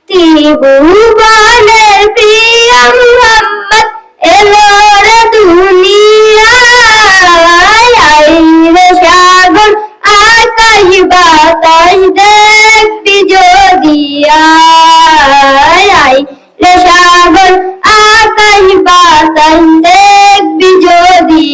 ত্রিভুবনের প্রিয় মুহাম্মদ এলো রে দুনিয়ায়, আইরে সাগর আকাশ বাতাস দেখবি যদি আইরে সাগর আকাশ বাতাস দেখবি যদি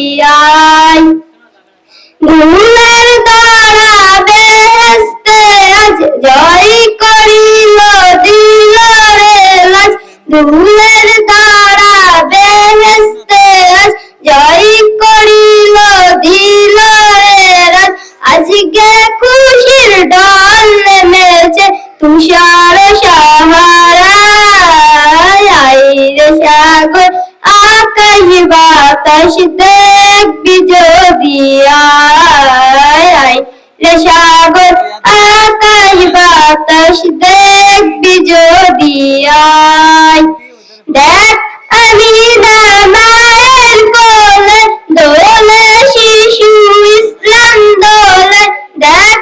ধুলার দ্বারা বেহেশতে আজ জয় করিল দিল রে লাজ, ধুলার দ্বারা বেহেশতে আজ জয় করিল দিল রে লাজ। আজকে খুশির ঢল নেমেছে তুষার সাহারায়, আইরে সাগর আকাশ বাতাস দেখবি যদি আইরে সাগর আকাশ বাতাস দেখবি যদি দেখ আমিনা মায়ের কোলে দোলে শিশু ইসলাম দোলে, দেখ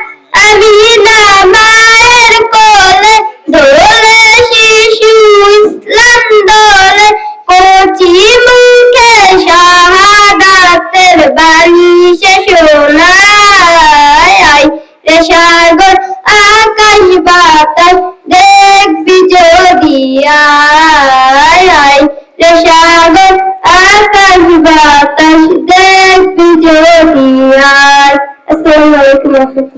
আমিনা মায়ের কোলে দোলে শিশু ইসলাম দোলে, কচি মুখে শাহাদাতের বাণী সে শোনায়, আইরে সাগর আকাশ বাতাস দেখবি যদি আইরে সাগর আকাশ বাতাস দেখবি যদি আসসালামু আলাইকুম।